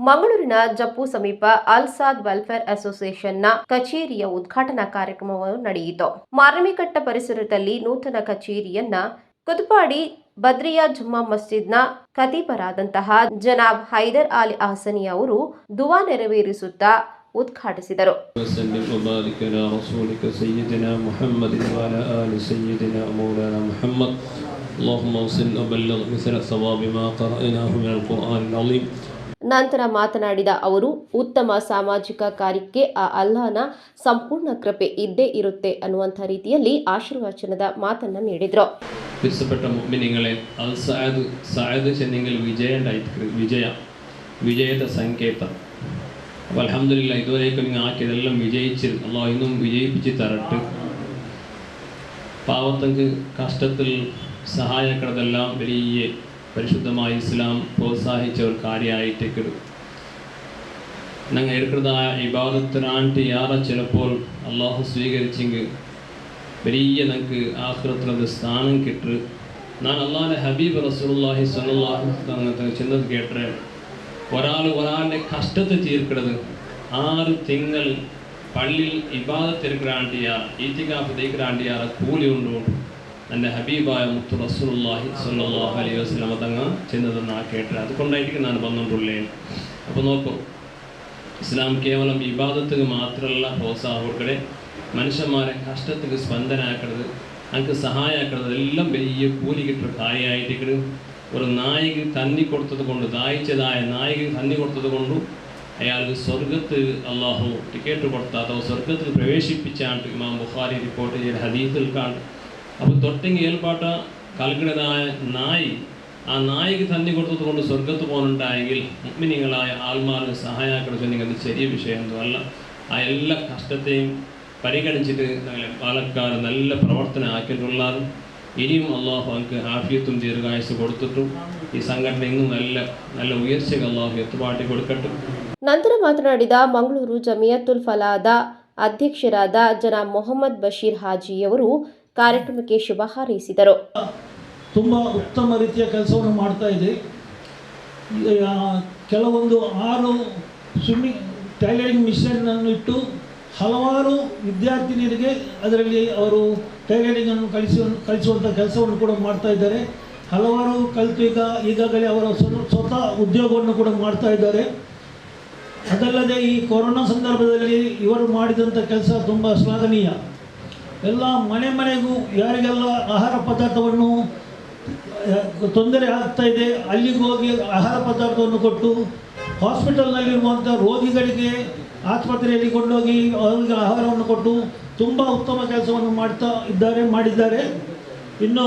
ಮಂಗಳೂರಿನ ಜಪ್ಪು ಸಮೀಪ ಅಲ್ಸಾದ್ ವೆಲ್ಫೇರ್ ಅಸೋಸಿಯೇಷನ್ನ ಕಚೇರಿಯ ಉದ್ಘಾಟನಾ ಕಾರ್ಯಕ್ರಮವು ನಡೆಯಿತು. ಮಾರಮಿಕಟ್ಟ ಪರಿಸರದಲ್ಲಿ ನೂತನ ಕಚೇರಿಯನ್ನ ಕುದುಪಾಡಿ ಬದ್ರಿಯಾ ಜುಮ್ಮಾ ಮಸ್ಜಿದ್ನ ಖತೀಬರಾದಂತಹ ಜನಾಬ್ ಹೈದರ್ ಅಲಿ ಅಹಸನಿ ಅವರು ದುವಾ ನೆರವೇರಿಸುತ್ತಾ ಉದ್ಘಾಟಿಸಿದರು. ನಂತರ ಮಾತನಾಡಿದ ಅವರು, ಉತ್ತಮ ಸಾಮಾಜಿಕ ಕಾರ್ಯಕ್ಕೆ ಆ ಅಲ್ಲಾಹನ ಸಂಪೂರ್ಣ ಕೃಪೆ ಇದ್ದೇ ಇರುತ್ತೆ ಅನ್ನುವಂಥ ರೀತಿಯಲ್ಲಿ ಆಶೀರ್ವಚನದ ಮಾತನ್ನ ನೀಡಿದ್ರು. ವಿಜಯದ ಸಂಕೇತ. അൽഹംദുലില്ല ഇതുവരെയൊക്കെ നിങ്ങൾ ആക്കിയതെല്ലാം വിജയിച്ച് അള്ളാഹു ഇന്നും വിജയിപ്പിച്ച് തരട്ടെ. പാവത്തക്ക് കഷ്ടത്തിൽ സഹായക്കടതെല്ലാം വലിയ പരിശുദ്ധമായ ഇസ്ലാം പ്രോത്സാഹിച്ച ഒരു കാര്യമായിട്ടേക്ക് ഞങ്ങൾ എടുക്കുന്നതായ ഇബാദത്തിനായിട്ട് യാറെ ചിലപ്പോൾ അള്ളാഹു സ്വീകരിച്ചെങ്കിൽ വലിയ ഞങ്ങൾക്ക് ആഖിറത്തിലത് സ്ഥാനം കിട്ടും. ഞാൻ അള്ളാഹുവിൻ്റെ ഹബീബ് റസൂലുള്ളാഹി സ്വല്ലല്ലാഹു അലൈഹി വസല്ലം ചെന്നത് കേട്ടേ, ഒരാളുടെ കഷ്ടത്തെ തീർക്കുന്നത് 6 തിങ്കൾ പള്ളിയിൽ ഇബാദത്ത് എടുക്കാണ്ടിയാ ഈത്തികാഫ് തേക്കാണ്ടിയാ കൂലി ഉണ്ടോ എൻ്റെ ഹബീബായ മുത്തു റസൂലുള്ളാഹി സ്വല്ലല്ലാഹു അലൈഹി വസല്ലം തങ്ങ ചെന്നതെന്ന് ആ കേട്ടത്. അതുകൊണ്ടായിരിക്കും ഞാൻ വന്നിട്ടുള്ളേ. അപ്പോൾ നോക്കൂ, ഇസ്ലാം കേവലം ഇബാദത്തുക്ക് മാത്രമല്ല പ്രോത്സാഹം കൊടുക്കണേ, മനുഷ്യന്മാരെ കഷ്ടത്തിന് സ്പന്ദനാക്കുന്നത്, നമുക്ക് സഹായമാക്കുന്നത് എല്ലാം വലിയ കൂലി കിട്ടുന്ന കാര്യമായിട്ടിരിക്കുന്നത്. ഒരു നായിക തന്നി കൊടുത്തത് കൊണ്ട്, ദാഹിച്ചതായ നായിക തന്നി കൊടുത്തത് കൊണ്ടും അയാൾക്ക് സ്വർഗത്ത് അള്ളാഹു ടിക്കറ്റ് കൊടുത്ത അഥവാ സ്വർഗത്തിൽ പ്രവേശിപ്പിച്ചാണ്ട് ഇമാം ബുഖാരി റിപ്പോർട്ട് ചെയ്ത ഹദീസിൽ കാണും. അപ്പോൾ തൊട്ടെങ്കിൽ ഏൽപ്പാട്ട കൽക്കണതായ നായി ആ നായിക്ക് തന്നി കൊടുത്തത് കൊണ്ട് സ്വർഗത്ത് പോകുന്നുണ്ടായെങ്കിൽ മുഅ്മിനീങ്ങളായ ആൾമാർക്ക് സഹായമാക്കണമെങ്കിൽ അത് ചെറിയ വിഷയമൊന്നും അല്ല. ആ എല്ലാ കഷ്ടത്തെയും പരിഗണിച്ചിട്ട് ഞങ്ങളെ പാലക്കാർ നല്ല പ്രവർത്തനം ആക്കിയിട്ടുള്ളതാണ്. ഇനിയും അള്ളാഹു നമുക്ക് ആഫിയത്തും ദീർഘായുസ് കൊടുത്തിട്ടും ഈ സംഘടന ഇന്നും നല്ല ഉയർച്ചകൾ അള്ളാഹു എത്തുപാട്ടി കൊടുക്കട്ടെ. ನಂತರ ಮಾತನಾಡಿದ ಮಂಗಳೂರು ಜಮಿಯತುಲ್ ಫಲಾದ ಅಧ್ಯಕ್ಷರಾದ ಜನಾಬ್ ಮೊಹಮ್ಮದ್ ಬಶೀರ್ ಹಾಜಿಯವರು ಕಾರ್ಯಕ್ರಮಕ್ಕೆ ಶುಭ ಹಾರೈಸಿದರು. ತುಂಬ ಉತ್ತಮ ರೀತಿಯ ಕೆಲಸವನ್ನು ಮಾಡ್ತಾ ಇದೆ. ಕೆಲವೊಂದು 6 ಸ್ವಿಮ್ಮಿಂಗ್ ಟೈಲರಿಂಗ್ ಮಿಷನ್ ಅನ್ನು ಇಟ್ಟು ಹಲವಾರು ವಿದ್ಯಾರ್ಥಿನಿಯರಿಗೆ ಅದರಲ್ಲಿ ಅವರು ಟೈಲರಿಂಗನ್ನು ಕಲಿಸುವಂಥ ಕೆಲಸವನ್ನು ಕೂಡ ಮಾಡ್ತಾ ಇದ್ದಾರೆ. ಹಲವಾರು ಕಲಿತು ಈಗಾಗಲೇ ಅವರ ಸ್ವತಃ ಉದ್ಯೋಗವನ್ನು ಕೂಡ ಮಾಡ್ತಾ ಇದ್ದಾರೆ. ಅದಲ್ಲದೆ ಈ ಕೊರೋನಾ ಸಂದರ್ಭದಲ್ಲಿ ಇವರು ಮಾಡಿದಂಥ ಕೆಲಸ ತುಂಬ ಶ್ಲಾಘನೀಯ. ಎಲ್ಲ ಮನೆಗೂ ಯಾರಿಗೆಲ್ಲ ಆಹಾರ ಪದಾರ್ಥವನ್ನು ತೊಂದರೆ ಆಗ್ತಾ ಇದೆ ಅಲ್ಲಿಗೆ ಹೋಗಿ ಆಹಾರ ಪದಾರ್ಥವನ್ನು ಕೊಟ್ಟು ಹಾಸ್ಪಿಟಲ್ನಲ್ಲಿರುವಂಥ ರೋಗಿಗಳಿಗೆ ಆಸ್ಪತ್ರೆಯಲ್ಲಿ ಕೊಂಡೋಗಿ ಅವರಿಗೆ ಆಹಾರವನ್ನು ಕೊಟ್ಟು ತುಂಬ ಉತ್ತಮ ಕೆಲಸವನ್ನು ಮಾಡಿದ್ದಾರೆ. ಇನ್ನು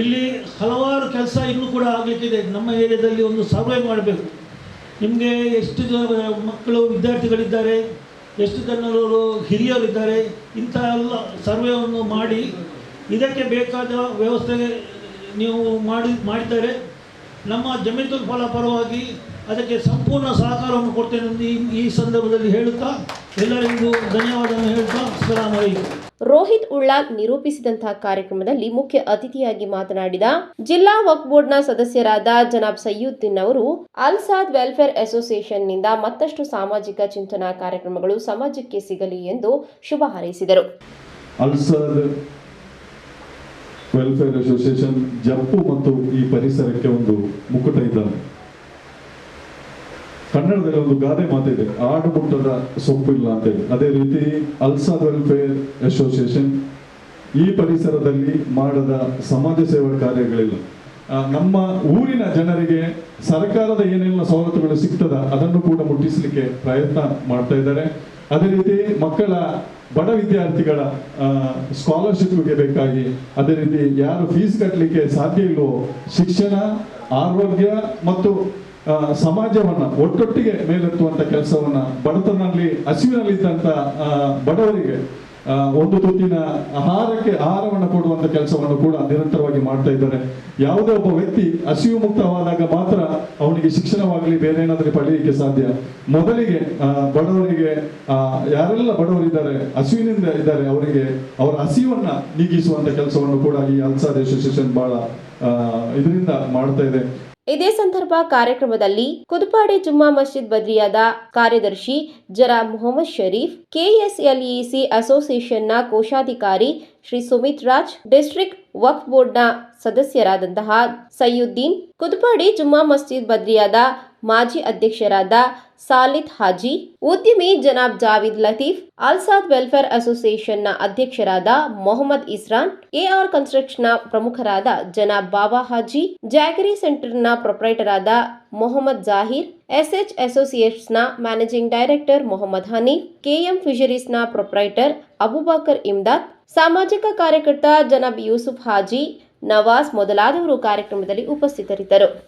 ಇಲ್ಲಿ ಹಲವಾರು ಕೆಲಸ ಇನ್ನೂ ಕೂಡ ಆಗಲಿಕ್ಕಿದೆ. ನಮ್ಮ ಏರಿಯಾದಲ್ಲಿ ಒಂದು ಸರ್ವೆ ಮಾಡಬೇಕು. ನಿಮಗೆ ಎಷ್ಟು ಮಕ್ಕಳು ವಿದ್ಯಾರ್ಥಿಗಳಿದ್ದಾರೆ, ಎಷ್ಟು ಜನರು ಹಿರಿಯರಿದ್ದಾರೆ, ಇಂಥ ಎಲ್ಲ ಸರ್ವೆಯನ್ನು ಮಾಡಿ ಇದಕ್ಕೆ ಬೇಕಾದ ವ್ಯವಸ್ಥೆ ನೀವು ಮಾಡಿದ್ದಾರೆ. ನಮ್ಮ ಜಮಿಯತುಲ್ ಫಲಾಹ್ ಪರವಾಗಿ ಅದಕ್ಕೆ ಸಂಪೂರ್ಣ ಸಹಕಾರವನ್ನು ಕೊಡ್ತೇನೆ ಎಂದು ಈ ಸಂದರ್ಭದಲ್ಲಿ ಹೇಳುತ್ತಾ ಎಲ್ಲರಿಗೂ ಧನ್ಯವಾದವನ್ನು ಹೇಳ್ತಾ ಅಸ್ಸಲಾಮು ಅಲೈಕುಂ. ರೋಹಿತ್ ಉಳ್ಳಾಲ್ ನಿರೂಪಿಸಿದಂತಹ ಕಾರ್ಯಕ್ರಮದಲ್ಲಿ ಮುಖ್ಯ ಅತಿಥಿಯಾಗಿ ಮಾತನಾಡಿದ ಜಿಲ್ಲಾ ವಕ್ಫ್ ಬೋರ್ಡ್ನ ಸದಸ್ಯರಾದ ಜನಾಬ್ ಸೈಯುದ್ದೀನ್ ಅವರು ಅಲ್ಸಾದ್ ವೆಲ್ಫೇರ್ ಅಸೋಸಿಯೇಷನ್ನಿಂದ ಮತ್ತಷ್ಟು ಸಾಮಾಜಿಕ ಚಿಂತನಾ ಕಾರ್ಯಕ್ರಮಗಳು ಸಮಾಜಕ್ಕೆ ಸಿಗಲಿ ಎಂದು ಶುಭ ಹಾರೈಸಿದರು. ಅಲ್ಸಾದ್ ವೆಲ್ಫೇರ್ ಅಸೋಸಿಯೇಷನ್ ಜಪ್ಪು ಮತ್ತು ಈ ಪರಿಸರಕ್ಕೆ ಒಂದು ಮುಕುಟ ಇದ್ದಾನೆ. ಕನ್ನಡದಲ್ಲಿ ಒಂದು ಗಾದೆ ಮಾತಿದೆ, ಆಡು ಮುಟ್ಟದ ಸೊಪ್ಪಿಲ್ಲ ಅಂತೇಳಿ. ಅದೇ ರೀತಿ ಅಲ್ಸಾದ್ ವೆಲ್ಫೇರ್ ಅಸೋಸಿಯೇಷನ್ ಈ ಪರಿಸರದಲ್ಲಿ ಮಾಡದ ಸಮಾಜ ಸೇವಾ ಕಾರ್ಯಗಳಿಲ್ಲ. ನಮ್ಮ ಊರಿನ ಜನರಿಗೆ ಸರ್ಕಾರದ ಏನೆಲ್ಲ ಸವಲತ್ತುಗಳು ಸಿಗ್ತದ ಅದನ್ನು ಕೂಡ ಮುಟ್ಟಿಸಲಿಕ್ಕೆ ಪ್ರಯತ್ನ ಮಾಡ್ತಾ ಇದ್ದಾರೆ. ಅದೇ ರೀತಿ ಮಕ್ಕಳ ಬಡ ವಿದ್ಯಾರ್ಥಿಗಳ ಸ್ಕಾಲರ್ಶಿಪ್ಗೆ ಬೇಕಾಗಿ, ಅದೇ ರೀತಿ ಯಾರು ಫೀಸ್ ಕಟ್ಟಲಿಕ್ಕೆ ಸಾಧ್ಯ ಇಲ್ವೋ ಶಿಕ್ಷಣ, ಆರೋಗ್ಯ ಮತ್ತು ಸಮಾಜವನ್ನ ಒಟ್ಟೊಟ್ಟಿಗೆ ಮೇಲೆತ್ತುವಂತ ಕೆಲಸವನ್ನ, ಬಡತನದಲ್ಲಿ ಹಸಿವಿನಲ್ಲಿದ್ದಂತ ಬಡವರಿಗೆ ಒಂದು ತುತ್ತಿನ ಆಹಾರವನ್ನು ಕೊಡುವಂತ ಕೆಲಸವನ್ನು ಕೂಡ ನಿರಂತರವಾಗಿ ಮಾಡ್ತಾ ಇದ್ದಾರೆ. ಯಾವುದೇ ಒಬ್ಬ ವ್ಯಕ್ತಿ ಹಸಿವು ಮುಕ್ತವಾದಾಗ ಮಾತ್ರ ಅವನಿಗೆ ಶಿಕ್ಷಣವಾಗಲಿ ಬೇರೆ ಏನಾದರೂ ಪಡೆಯಲಿಕ್ಕೆ ಸಾಧ್ಯ. ಮೊದಲಿಗೆ ಬಡವರಿಗೆ, ಯಾರೆಲ್ಲ ಬಡವರಿದ್ದಾರೆ, ಹಸಿವಿನಿಂದ ಇದ್ದಾರೆ, ಅವರಿಗೆ ಅವರ ಹಸಿವನ್ನ ನೀಗಿಸುವಂತ ಕೆಲಸವನ್ನು ಕೂಡ ಈ ಅಲ್ಸಾದ್ ಅಸೋಸಿಯೇಷನ್ ಬಹಳ ಇದರಿಂದ ಮಾಡ್ತಾ ಇದೆ. ಇದೇ ಸಂದರ್ಭ ಕಾರ್ಯಕ್ರಮದಲ್ಲಿ ಕುದುಪಾಡಿ ಜುಮ್ಮಾ ಮಸ್ಜಿದ್ ಬದ್ರಿಯಾದ ಕಾರ್ಯದರ್ಶಿ ಜನಾಬ್ ಮೊಹಮ್ಮದ್ ಶರೀಫ್, ಕೆಎಸ್ಎಲ್ಇಸಿ ಅಸೋಸಿಯೇಷನ್ನ ಕೋಶಾಧಿಕಾರಿ ಶ್ರೀ ಸುಮಿತ್ ರಾಜ್, ಡಿಸ್ಟ್ರಿಕ್ಟ್ ವಕ್ಫ್ ಬೋರ್ಡ್ನ ಸದಸ್ಯರಾದಂತಹ ಸೈಯುದ್ದೀನ್, ಕುದುಪಾಡಿ ಜುಮ್ಮಾ ಮಸ್ಜಿದ್ ಬದ್ರಿಯಾದ ಮಾಜಿ ಅಧ್ಯಕ್ಷರಾದ ಸಾಲಿತ್ ಹಾಜಿ, ಉದ್ಯಮಿ ಜನಾಬ್ ಜಾವಿದ್ ಲತೀಫ್, ಅಲ್ಸಾದ್ ವೆಲ್ಫೇರ್ ಅಸೋಸಿಯೇಷನ್ನ ಅಧ್ಯಕ್ಷರಾದ ಮೊಹಮ್ಮದ್ ಇಸ್ರಾನ್, ಎಆರ್ ಕನ್ಸ್ಟ್ರಕ್ಷನ್ನ ಪ್ರಮುಖರಾದ ಜನಾಬ್ ಬಾಬಾ ಹಾಜಿ, ಜಾಗರಿ ಸೆಂಟರ್ನ ಪ್ರೊಪ್ರೈಟರ್ ಆದ ಮೊಹಮ್ಮದ್ ಜಾಹಿರ್, ಎಸ್ಎಚ್ ಅಸೋಸಿಯೇಟ್ಸ್ನ managing director Mohammed Hanif, KM ಫಿಶರೀಸ್ನ ಪ್ರೊಪ್ರೈಟರ್ ಅಬುಬಕರ್ ಇಮ್ದಾದ್, ಸಾಮಾಜಿಕ ಕಾರ್ಯಕರ್ತ ಜನಾಬ್ ಯೂಸುಫ್ ಹಾಜಿ, ನವಾಜ್ ಮೊದಲಾದವರು ಕಾರ್ಯಕ್ರಮದಲ್ಲಿ ಉಪಸ್ಥಿತರಿದ್ದರು.